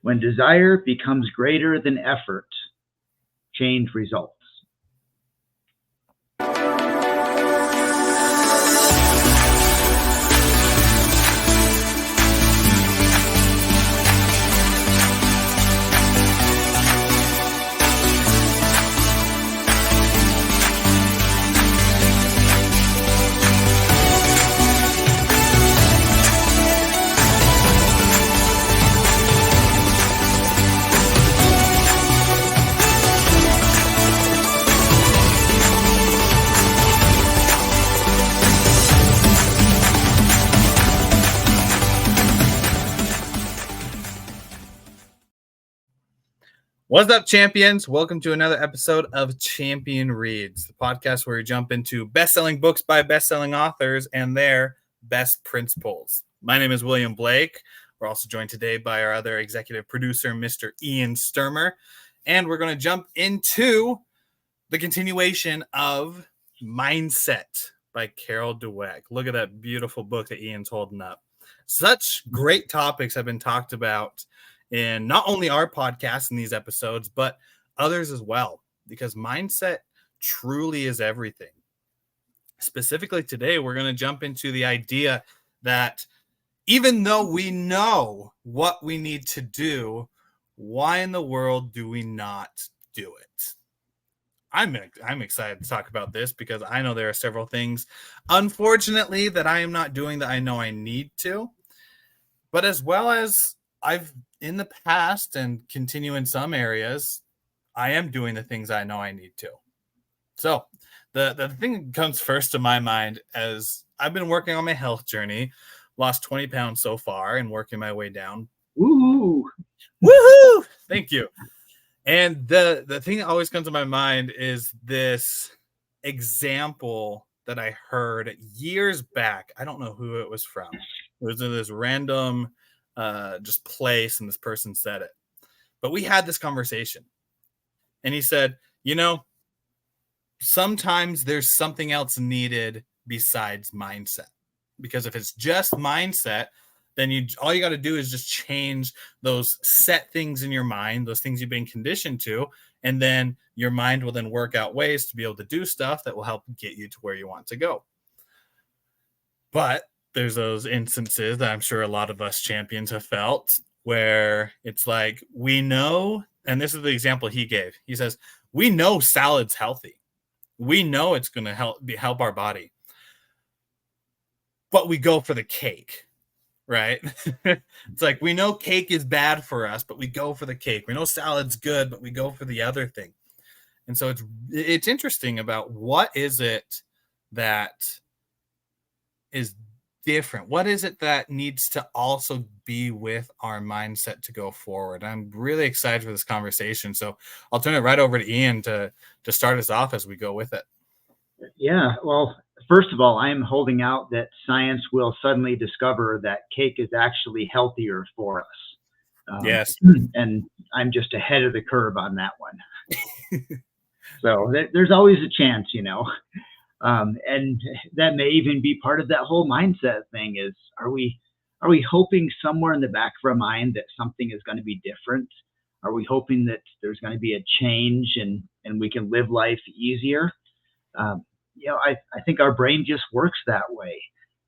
When desire becomes greater than effort, change results. What's up, champions? Welcome to another episode of Champion Reads, the podcast where we jump into best-selling books by best-selling authors and their best principles. My name is William Blake. We're also joined today by our other executive producer, Mr. Ian Sturmer, and we're going to jump into the continuation of Mindset by Carol Dweck. Look at that beautiful book that Ian's holding up. Such great topics have been talked about in not only our podcast in these episodes, but others as well, because mindset truly is everything. Specifically today, we're going to jump into the idea that even though we know what we need to do, why in the world do we not do it? I'm excited to talk about this because I know there are several things, unfortunately, that I am not doing that I know I need to, but as well as I've in the past and continue in some areas, I am doing the things I know I need to. So the thing that comes first to my mind as I've been working on my health journey, lost 20 pounds so far and working my way down. Woo! Woohoo! Thank you. And the thing that always comes to my mind is this example that I heard years back. I don't know who it was from. It was in this random just place, and this person said it. But we had this conversation, and he said, sometimes there's something else needed besides mindset. Because if it's just mindset, then all you got to do is just change those set things in your mind, those things you've been conditioned to, and then your mind will then work out ways to be able to do stuff that will help get you to where you want to go. But there's those instances that I'm sure a lot of us champions have felt where it's like, we know, and this is the example he gave. He says, we know salad's healthy. We know it's going to help our body. But we go for the cake, right? It's like, we know cake is bad for us, but we go for the cake. We know salad's good, but we go for the other thing. And so it's interesting about what is it that is different. What is it that needs to also be with our mindset to go forward? I'm really excited for this conversation. So I'll turn it right over to Ian to start us off as we go with it. Yeah, well, first of all, I'm holding out that science will suddenly discover that cake is actually healthier for us. Yes. And I'm just ahead of the curve on that one. So there's always a chance, and that may even be part of that whole mindset thing is, are we hoping somewhere in the back of our mind that something is going to be different? Are we hoping that there's going to be a change and we can live life easier? I think our brain just works that way,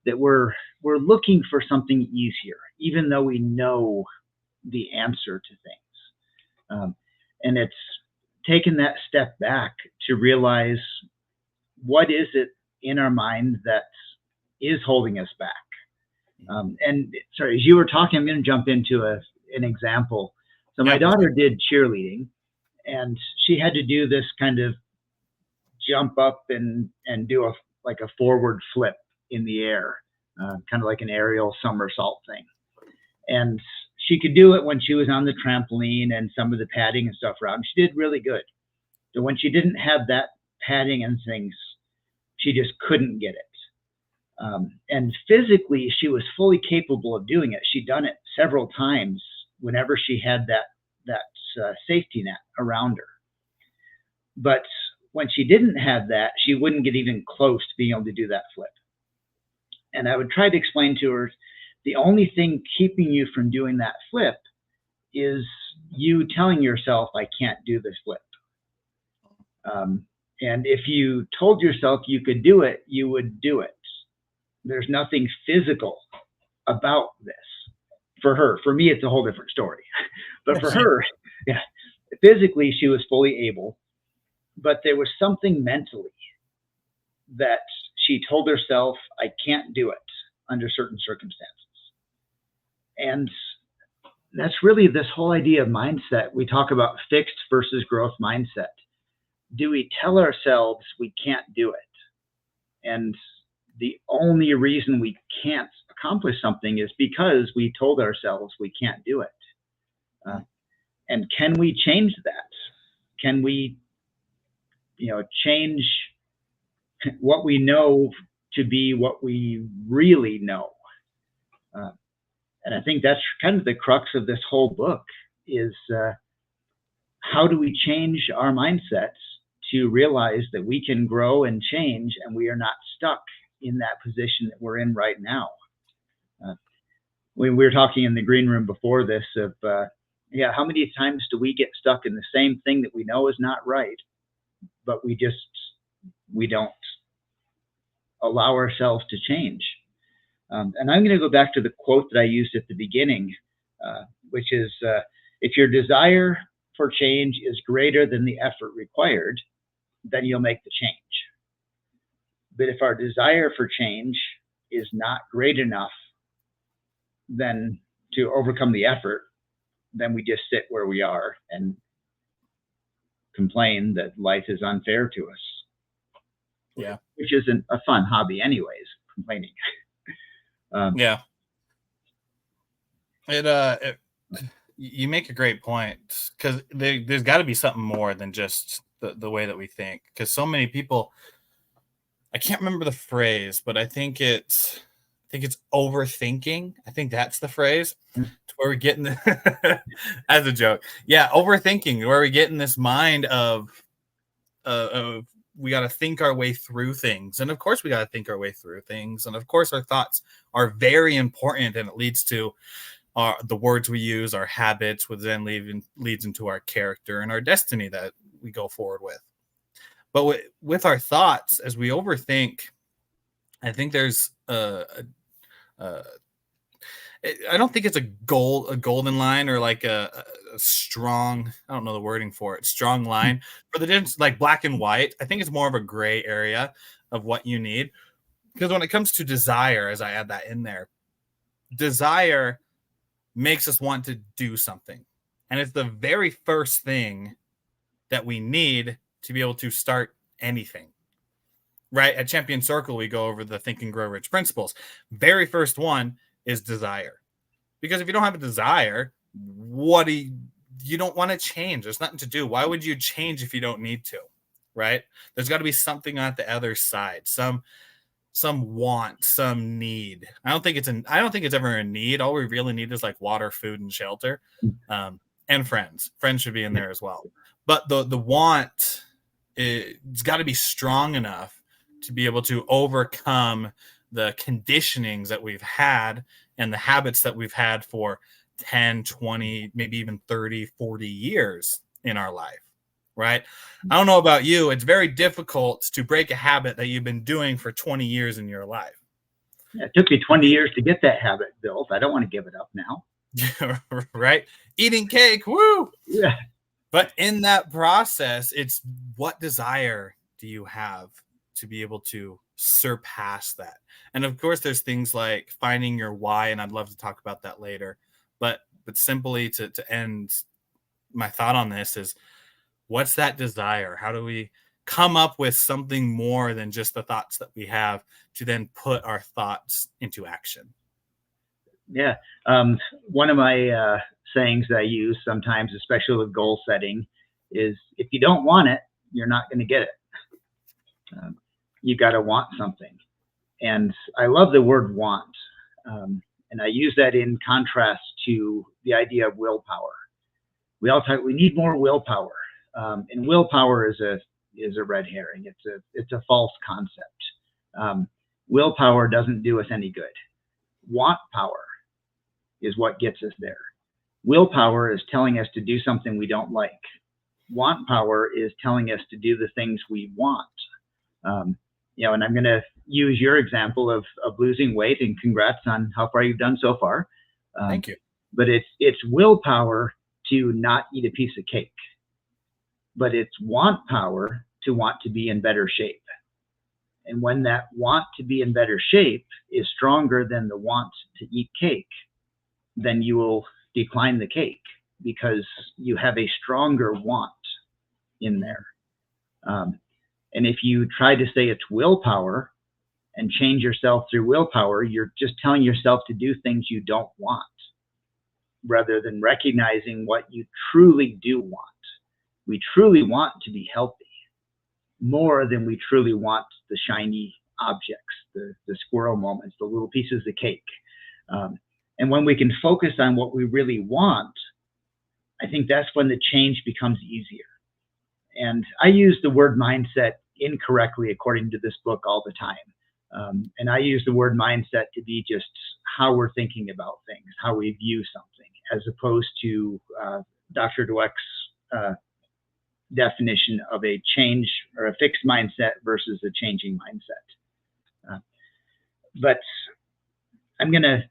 that we're looking for something easier, even though we know the answer to things. And it's taken that step back to realize, what is it in our mind that is holding us back? And sorry, as you were talking, I'm going to jump into an example. So my daughter did cheerleading, and she had to do this kind of jump up and do a forward flip in the air, kind of like an aerial somersault thing. And she could do it when she was on the trampoline and some of the padding and stuff around. She did really good. So when she didn't have that padding and things, she just couldn't get it. And physically, she was fully capable of doing it. She'd done it several times whenever she had that safety net around her. But when she didn't have that, she wouldn't get even close to being able to do that flip. And I would try to explain to her, the only thing keeping you from doing that flip is you telling yourself, I can't do this flip. And if you told yourself you could do it, you would do it. There's nothing physical about this for her. For me, it's a whole different story. But for her, yeah, physically, she was fully able, but there was something mentally that she told herself, I can't do it under certain circumstances. And that's really this whole idea of mindset. We talk about fixed versus growth mindset. Do we tell ourselves we can't do it? And the only reason we can't accomplish something is because we told ourselves we can't do it. And can we change that? Can we, change what we know to be what we really know? And I think that's kind of the crux of this whole book is how do we change our mindsets to realize that we can grow and change and we are not stuck in that position that we're in right now. We were talking in the green room before this of, how many times do we get stuck in the same thing that we know is not right, but we don't allow ourselves to change. And I'm going to go back to the quote that I used at the beginning, which is, if your desire for change is greater than the effort required, then you'll make the change. But if our desire for change is not great enough then to overcome the effort, then we just sit where we are and complain that life is unfair to us. Yeah. Which isn't a fun hobby anyways, complaining. Yeah. You make a great point, because there's got to be something more than just the way that we think. Because so many people, I can't remember the phrase, but I think it's overthinking. I think that's the phrase. To where we get in the as a joke. Yeah, overthinking, where we get in this mind of we got to think our way through things. And of course we got to think our way through things. And of course our thoughts are very important, and it leads to the words we use, our habits, which then leads into our character and our destiny that we go forward with. But with our thoughts, as we overthink, I think there's I don't think it's a golden line, or like a strong, I don't know the wording for it, strong line for the difference, like black and white. I think it's more of a gray area of what you need. Because when it comes to desire, as I add that in there, desire makes us want to do something. And it's the very first thing that we need to be able to start anything. Right? At Champion Circle, we go over the Think and Grow Rich principles. Very first one is desire. Because if you don't have a desire, you don't want to change. There's nothing to do. Why would you change if you don't need to? Right? There's got to be something on the other side. Some want, some need. I don't think it's ever a need. All we really need is like water, food, and shelter. And friends. Friends should be in there as well. But the want, it's got to be strong enough to be able to overcome the conditionings that we've had and the habits that we've had for 10, 20, maybe even 30, 40 years in our life, right? I don't know about you. It's very difficult to break a habit that you've been doing for 20 years in your life. Yeah, it took me 20 years to get that habit built. I don't want to give it up now. Right? Eating cake, woo! Yeah. But in that process, it's what desire do you have to be able to surpass that? And of course, there's things like finding your why, and I'd love to talk about that later. But simply to end my thought on this is, what's that desire? How do we come up with something more than just the thoughts that we have to then put our thoughts into action? Yeah. One of my sayings that I use sometimes, especially with goal setting, is if you don't want it, you're not going to get it. You got to want something. And I love the word want. And I use that in contrast to the idea of willpower. We need more willpower. And willpower is a red herring. It's a false concept. Willpower doesn't do us any good. Want power is what gets us there. Willpower is telling us to do something we don't like. Want power is telling us to do the things we want. And I'm going to use your example of losing weight, and congrats on how far you've done so far. Thank you. But it's willpower to not eat a piece of cake, but it's want power to want to be in better shape. And when that want to be in better shape is stronger than the want to eat cake, then you will decline the cake because you have a stronger want in there. And if you try to say it's willpower and change yourself through willpower, you're just telling yourself to do things you don't want, rather than recognizing what you truly do want. We truly want to be healthy more than we truly want the shiny objects, the squirrel moments, the little pieces of cake. And when we can focus on what we really want, I think that's when the change becomes easier. And I use the word mindset incorrectly according to this book all the time. And I use the word mindset to be just how we're thinking about things, how we view something, as opposed to Dr. Dweck's definition of a change or a fixed mindset versus a changing mindset. But I'm going to,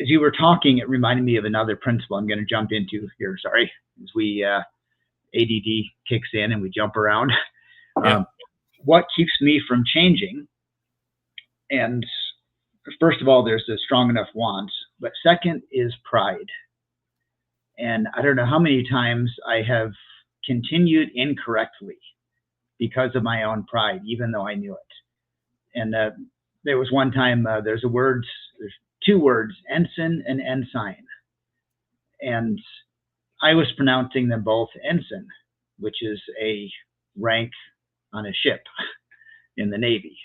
as you were talking, it reminded me of another principle I'm going to jump into here. Sorry, as we ADD kicks in and we jump around. Yeah. What keeps me from changing? And first of all, there's a strong enough want, but second is pride. And I don't know how many times I have continued incorrectly because of my own pride, even though I knew it. And there was one time, there's two words, ensign and ensign. And I was pronouncing them both ensign, which is a rank on a ship in the Navy,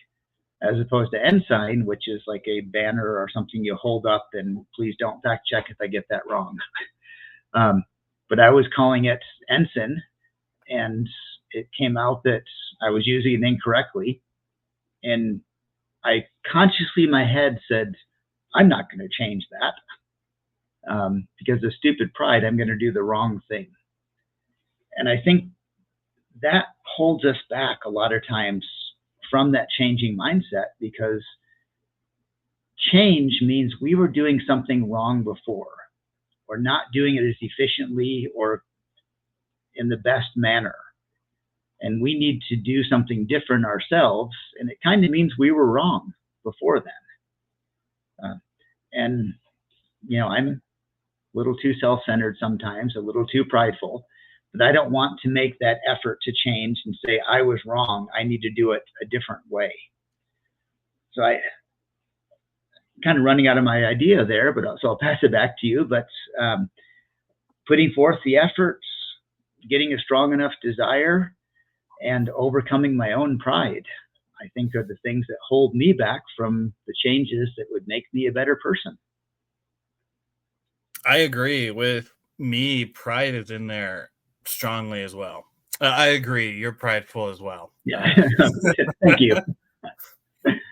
as opposed to ensign, which is like a banner or something you hold up, and please don't fact check if I get that wrong. But I was calling it ensign, and it came out that I was using it incorrectly. And I consciously in my head said, I'm not going to change that. Because of stupid pride, I'm going to do the wrong thing. And I think that holds us back a lot of times from that changing mindset, because change means we were doing something wrong before, or not doing it as efficiently or in the best manner. And we need to do something different ourselves. And it kind of means we were wrong before then. And, I'm a little too self-centered sometimes, a little too prideful, but I don't want to make that effort to change and say, I was wrong. I need to do it a different way. So I kind of running out of my idea there, but so I'll pass it back to you. But putting forth the efforts, getting a strong enough desire, and overcoming my own pride, I think are the things that hold me back from the changes that would make me a better person. I agree. With me, pride is in there strongly as well. I agree. You're prideful as well. Yeah. Thank you.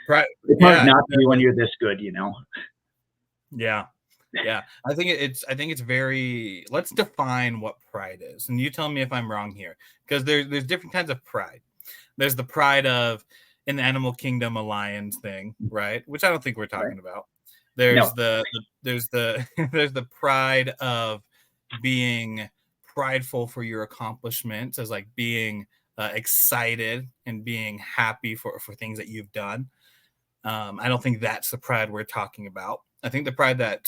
Pride, it's hard not to be when you're this good, Yeah. Yeah. I think it's very, let's define what pride is. And you tell me if I'm wrong here, because there's different kinds of pride. There's the pride of in the animal kingdom, a lion's thing, right? Which I don't think we're talking about. There's there's the pride of being prideful for your accomplishments, as like being excited and being happy for things that you've done. I don't think that's the pride we're talking about. I think the pride that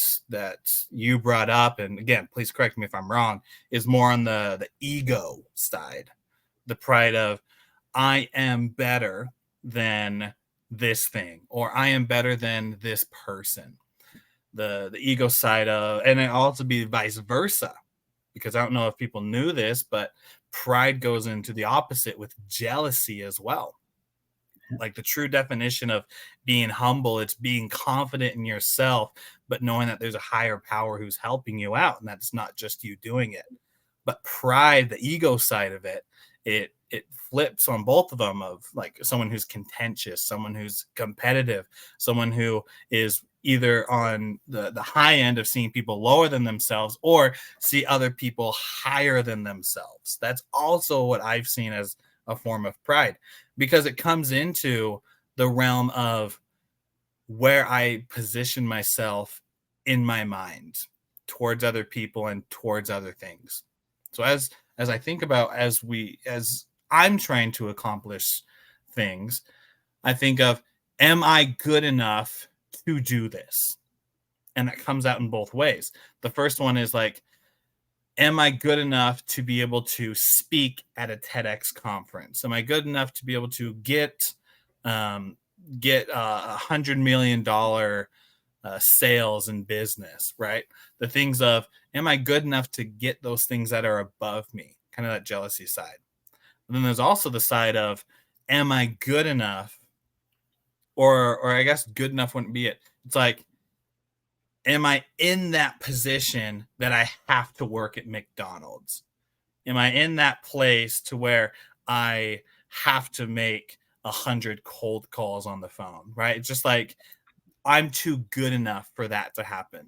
you brought up, and again, please correct me if I'm wrong, is more on the ego side. The pride of I am better than this thing, or I am better than this person. The ego side of, and it also be vice versa, because I don't know if people knew this, but pride goes into the opposite with jealousy as well. Like the true definition of being humble, it's being confident in yourself, but knowing that there's a higher power who's helping you out, and that's not just you doing it. But pride, the ego side of it, it flips on both of them, of like someone who's contentious, someone who's competitive, someone who is either on the high end of seeing people lower than themselves or see other people higher than themselves. That's also what I've seen as a form of pride, because it comes into the realm of where I position myself in my mind towards other people and towards other things. So as I think about as I'm trying to accomplish things, I think of, am I good enough to do this? And that comes out in both ways. The first one is like, am I good enough to be able to speak at a TEDx conference? Am I good enough to be able to get $100 million sales in business, right? The things of, am I good enough to get those things that are above me? Kind of that jealousy side. And then there's also the side of, am I good enough? Or I guess good enough wouldn't be it. It's like, am I in that position that I have to work at McDonald's? Am I in that place to where I have to make 100 cold calls on the phone, right? It's just like, I'm too good enough for that to happen.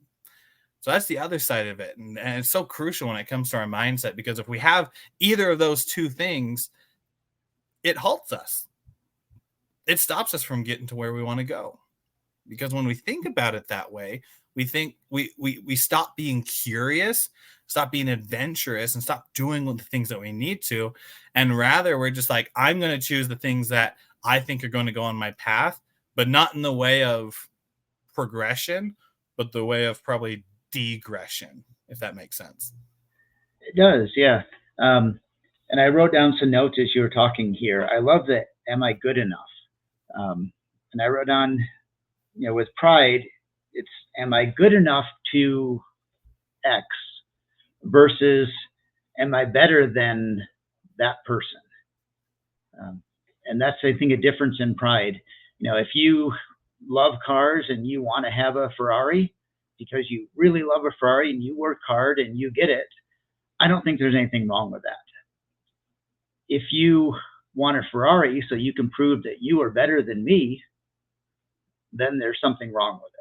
So that's the other side of it. And it's so crucial when it comes to our mindset, because if we have either of those two things, it halts us. It stops us from getting to where we want to go. Because when we think about it that way, we think we stop being curious, stop being adventurous, and stop doing the things that we need to. And rather, we're just like, I'm going to choose the things that I think are going to go on my path, but not in the way of progression, but the way of probably degression, if that makes sense. It does, yeah. And I wrote down some notes as you were talking here. I love that, am I good enough? And I wrote down, with pride, it's, am I good enough to X versus am I better than that person? And that's, I think, a difference in pride. If you love cars and you want to have a Ferrari because you really love a Ferrari and you work hard and you get it, I don't think there's anything wrong with that. If you want a Ferrari so you can prove that you are better than me, then there's something wrong with it.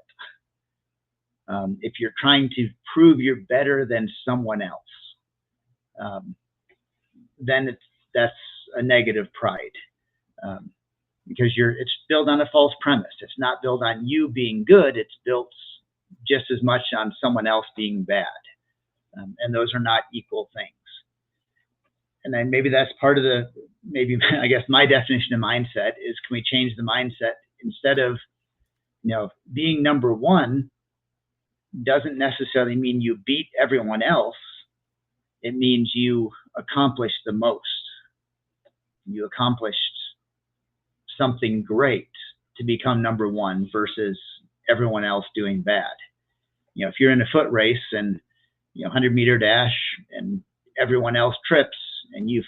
If you're trying to prove you're better than someone else, then that's a negative pride, because it's built on a false premise. It's not built on you being good. It's built just as much on someone else being bad, and those are not equal things. And then maybe that's part of I guess my definition of mindset is, can we change the mindset? Instead of being number one doesn't necessarily mean you beat everyone else. It means you accomplished the most. You accomplished something great to become number one versus everyone else doing bad. If you're in a foot race and 100-meter dash and everyone else trips and you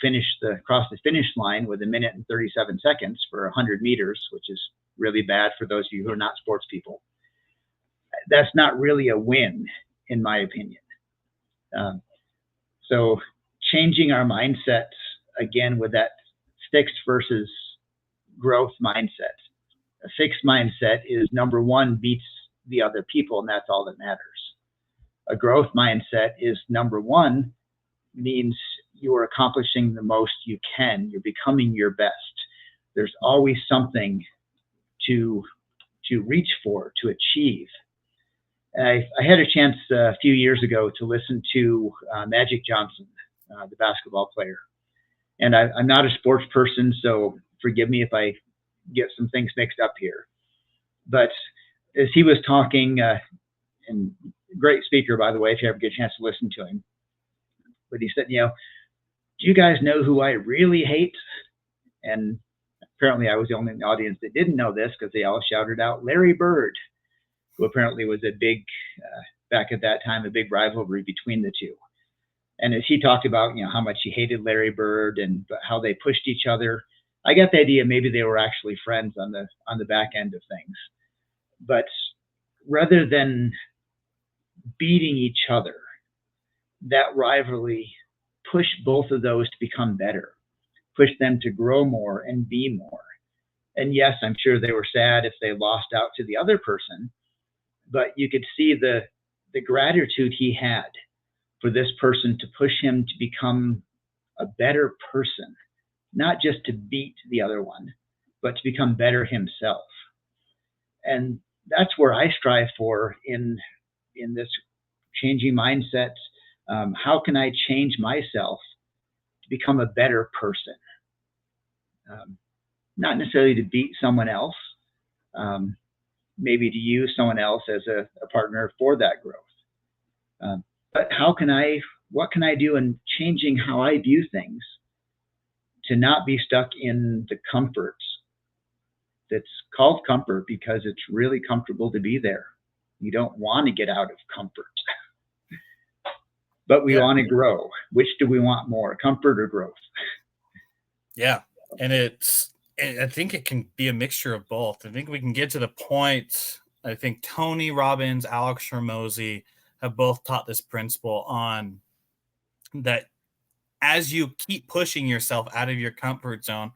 cross the finish line with 1 minute and 37 seconds for 100 meters, which is really bad for those of you who are not sports people, that's not really a win, in my opinion. So changing our mindset, again, with that fixed versus growth mindset. A fixed mindset is number one beats the other people, and that's all that matters. A growth mindset is number one means you are accomplishing the most you can. You're becoming your best. There's always something to reach for, to achieve. I had a chance a few years ago to listen to Magic Johnson, the basketball player. And I'm not a sports person, so forgive me if I get some things mixed up here. But as he was talking, and great speaker, by the way, if you ever get a chance to listen to him, but he said, do you guys know who I really hate? And apparently I was the only in the audience that didn't know this, because they all shouted out Larry Bird, who apparently was a big, back at that time, a big rivalry between the two. And as he talked about, how much he hated Larry Bird and how they pushed each other, I got the idea maybe they were actually friends on the back end of things. But rather than beating each other, that rivalry pushed both of those to become better, pushed them to grow more and be more. And yes, I'm sure they were sad if they lost out to the other person, but you could see the gratitude he had for this person to push him to become a better person, not just to beat the other one, but to become better himself. And that's where I strive for in this changing mindset. How can I change myself to become a better person? Not necessarily to beat someone else, maybe to use someone else as a partner for that growth. But what can I do in changing how I view things to not be stuck in the comforts? That's called comfort because it's really comfortable to be there. You don't want to get out of comfort, but we want to grow. Which do we want more, comfort or growth? Yeah. And I think it can be a mixture of both. I think we can get to the point. I think Tony Robbins, Alex Hormozy have both taught this principle on that as you keep pushing yourself out of your comfort zone,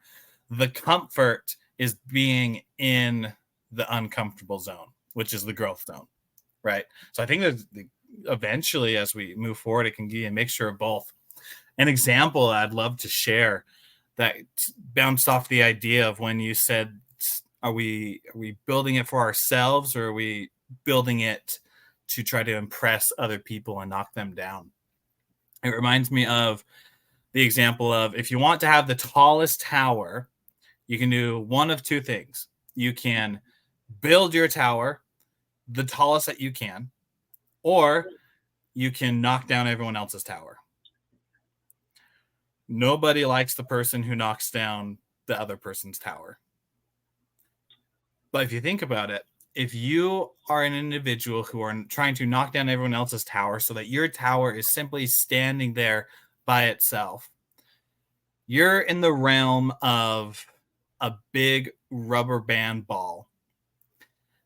the comfort is being in the uncomfortable zone, which is the growth zone, right? So I think that eventually as we move forward, it can be a mixture of both. An example I'd love to share that bounced off the idea of when you said, are we building it for ourselves, or are we building it to try to impress other people and knock them down? It reminds me of the example of, if you want to have the tallest tower, you can do one of two things. You can build your tower the tallest that you can, or you can knock down everyone else's tower. Nobody likes the person who knocks down the other person's tower. But if you think about it, if you are an individual who are trying to knock down everyone else's tower so that your tower is simply standing there by itself, you're in the realm of a big rubber band ball,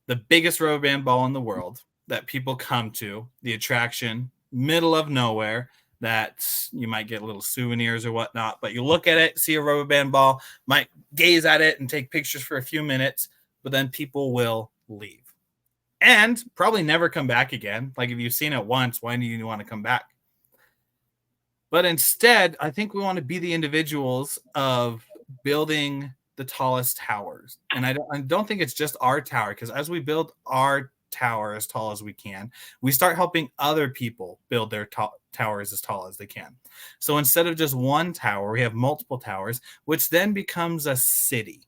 the biggest rubber band ball in the world that people come to, the attraction, middle of nowhere, that you might get little souvenirs or whatnot, but you look at it, see a rubber band ball, might gaze at it and take pictures for a few minutes, but then people will leave and probably never come back again. Like, if you've seen it once, why do you want to come back? But instead, I think we want to be the individuals of building the tallest towers. And I don't think it's just our tower, because as we build our tower as tall as we can, we start helping other people build their towers as tall as they can. So instead of just one tower, we have multiple towers, which then becomes a city.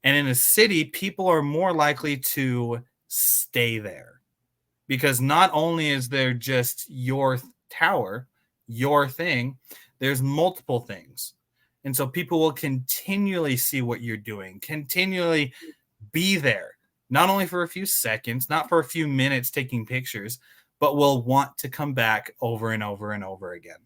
And in a city, people are more likely to stay there, because not only is there just your tower, your thing, there's multiple things. And so people will continually see what you're doing, continually be there, not only for a few seconds, not for a few minutes taking pictures, but will want to come back over and over and over again.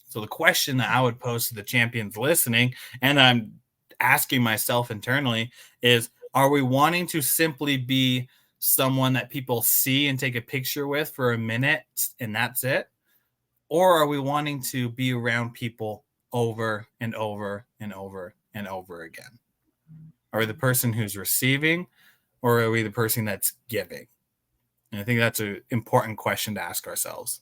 So the question that I would pose to the champions listening, and I'm asking myself internally, is, are we wanting to simply be someone that people see and take a picture with for a minute and that's it? Or are we wanting to be around people over and over and over and over again? Are we the person who's receiving, or are we the person that's giving? And I think that's an important question to ask ourselves.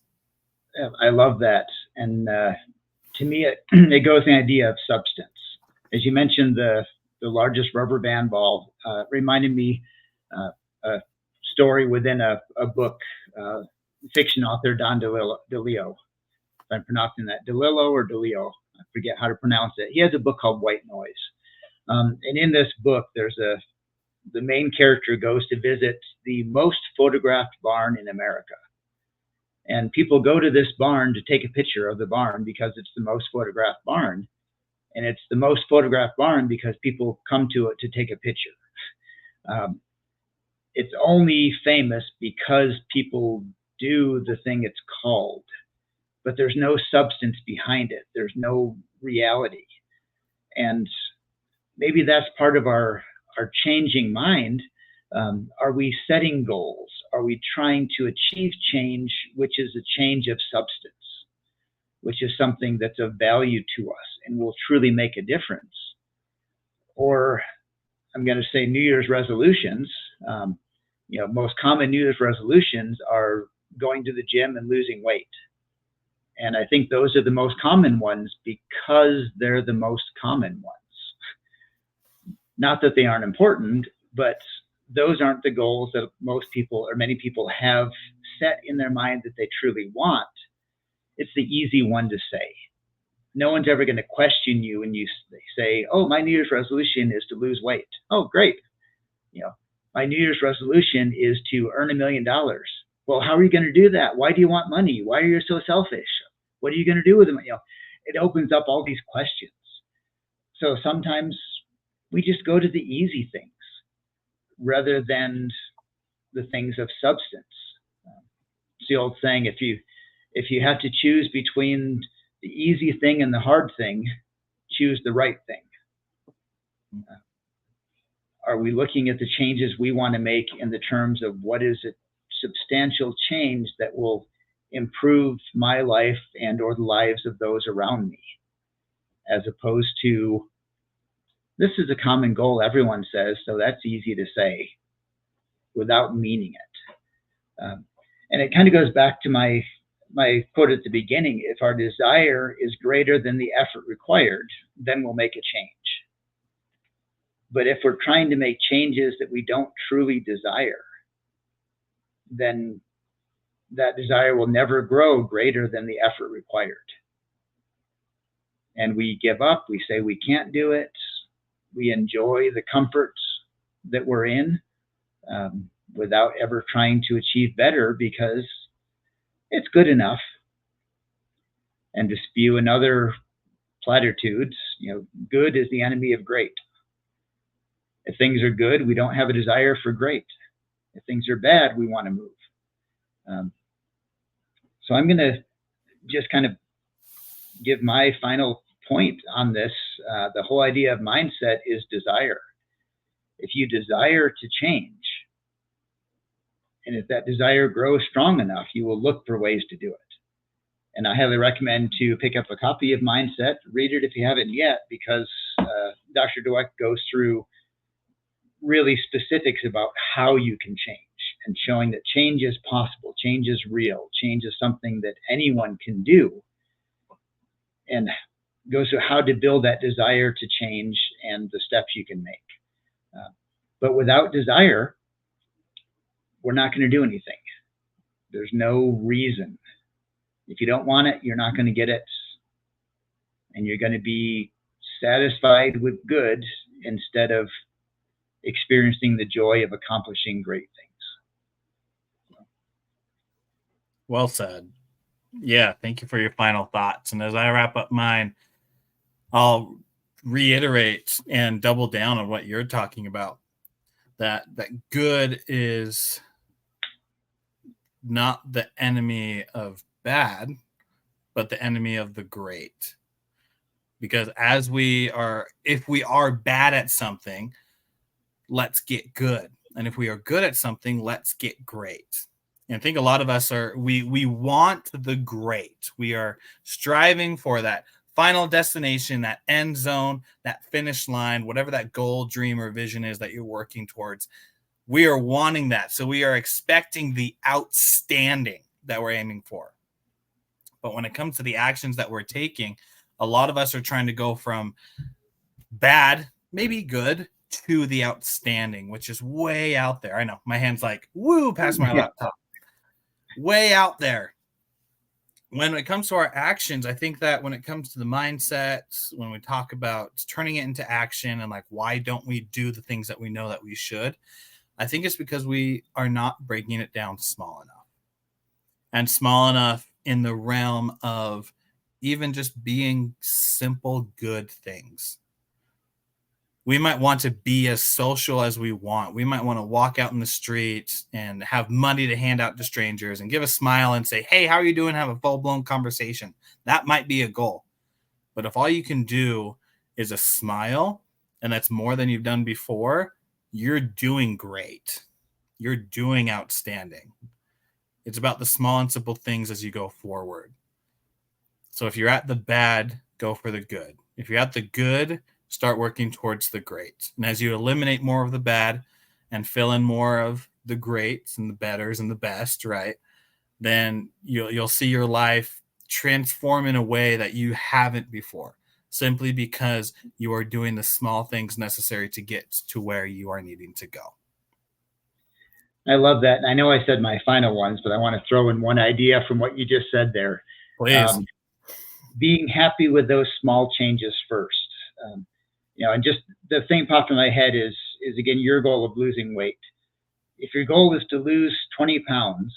I love that. And to me, it goes the idea of substance. As you mentioned, the largest rubber band ball reminded me a story within a book, fiction author Don DeLeo. If I'm pronouncing that DeLillo or DeLeo, I forget how to pronounce it. He has a book called White Noise. And in this book, the main character goes to visit the most photographed barn in America. And people go to this barn to take a picture of the barn because it's the most photographed barn. And it's the most photographed barn because people come to it to take a picture. It's only famous because people do the thing it's called, but there's no substance behind it. There's no reality. And maybe that's part of our changing mind. Are we setting goals? Are we trying to achieve change, which is a change of substance, which is something that's of value to us and will truly make a difference? Or I'm going to say New Year's resolutions. most common New Year's resolutions are going to the gym and losing weight. And I think those are the most common ones because they're the most common ones. Not that they aren't important, but those aren't the goals that most people or many people have set in their mind that they truly want. It's the easy one to say. No one's ever going to question you when you say, oh, my New Year's resolution is to lose weight. Oh, great. My New Year's resolution is to earn $1 million. Well, how are you going to do that? Why do you want money? Why are you so selfish? What are you going to do with them? It opens up all these questions. So sometimes we just go to the easy things rather than the things of substance. It's the old saying, if you have to choose between the easy thing and the hard thing, choose the right thing. Are we looking at the changes we want to make in the terms of what is a substantial change that will improve my life and or the lives of those around me, as opposed to, this is a common goal everyone says, so that's easy to say without meaning it. And it kind of goes back to my quote at the beginning. If our desire is greater than the effort required, then we'll make a change. But if we're trying to make changes that we don't truly desire, then that desire will never grow greater than the effort required. And we give up, we say we can't do it, we enjoy the comforts that we're in without ever trying to achieve better because it's good enough. And to spew another platitudes, good is the enemy of great. If things are good, we don't have a desire for great. If things are bad, we want to move. So I'm going to just kind of give my final point on this. The whole idea of mindset is desire. If you desire to change, and if that desire grows strong enough, you will look for ways to do it. And I highly recommend to pick up a copy of Mindset, read it if you haven't yet, because Dr. Dweck goes through really specifics about how you can change and showing that change is possible, change is real, change is something that anyone can do, and goes through how to build that desire to change and the steps you can make. But without desire, we're not going to do anything. There's no reason. If you don't want it, you're not going to get it. And you're going to be satisfied with good instead of experiencing the joy of accomplishing great things. Well said. Yeah, thank you for your final thoughts. And as I wrap up mine, I'll reiterate and double down on what you're talking about. That good is not the enemy of bad, but the enemy of the great. Because if we are bad at something, let's get good. And if we are good at something, let's get great. And I think a lot of us we want the great. We are striving for that final destination, that end zone, that finish line, whatever that goal, dream, or vision is that you're working towards. We are wanting that. So we are expecting the outstanding that we're aiming for. But when it comes to the actions that we're taking, a lot of us are trying to go from bad, maybe good, to the outstanding, which is way out there. I know my hand's like, woo, past my laptop. Way out there. When it comes to our actions, I think that when it comes to the mindset, when we talk about turning it into action and like, why don't we do the things that we know that we should? I think it's because we are not breaking it down small enough. And small enough in the realm of even just being simple, good things. We might want to be as social as we want. We might want to walk out in the street and have money to hand out to strangers and give a smile and say, hey, how are you doing? Have a full-blown conversation. That might be a goal. But if all you can do is a smile, and that's more than you've done before, you're doing great. You're doing outstanding. It's about the small and simple things as you go forward. So if you're at the bad, go for the good. If you're at the good, start working towards the great. And as you eliminate more of the bad and fill in more of the greats and the betters and the best, right, then you'll see your life transform in a way that you haven't before, simply because you are doing the small things necessary to get to where you are needing to go. I love that. I know I said my final ones, but I want to throw in one idea from what you just said there. Please. Being happy with those small changes first. And just the thing popped in my head is again, your goal of losing weight. If your goal is to lose 20 pounds,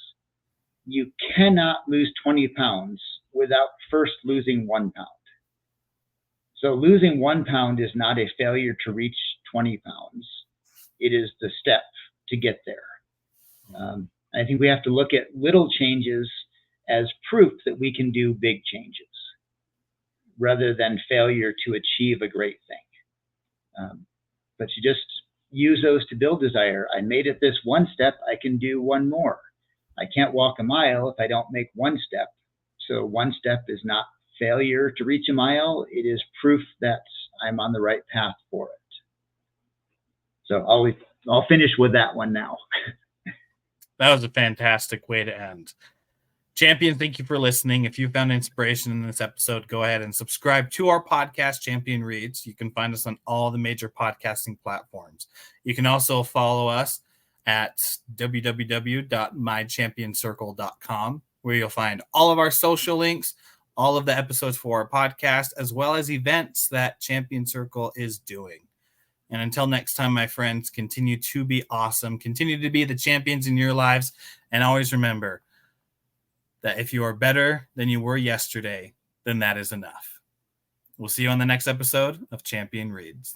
you cannot lose 20 pounds without first losing 1 pound. So losing 1 pound is not a failure to reach 20 pounds. It is the step to get there. I think we have to look at little changes as proof that we can do big changes rather than failure to achieve a great thing. But you just use those to build desire. I made it this one step, I can do one more. I can't walk a mile if I don't make one step. So one step is not failure to reach a mile. It is proof that I'm on the right path for it. So I'll finish with that one now. That was a fantastic way to end. Champion, thank you for listening. If you found inspiration in this episode, go ahead and subscribe to our podcast, Champion Reads. You can find us on all the major podcasting platforms. You can also follow us at www.mychampionscircle.com, where you'll find all of our social links, all of the episodes for our podcast, as well as events that Champion Circle is doing. And until next time, my friends, continue to be awesome. Continue to be the champions in your lives. And always remember that if you are better than you were yesterday, then that is enough. We'll see you on the next episode of Champion Reads.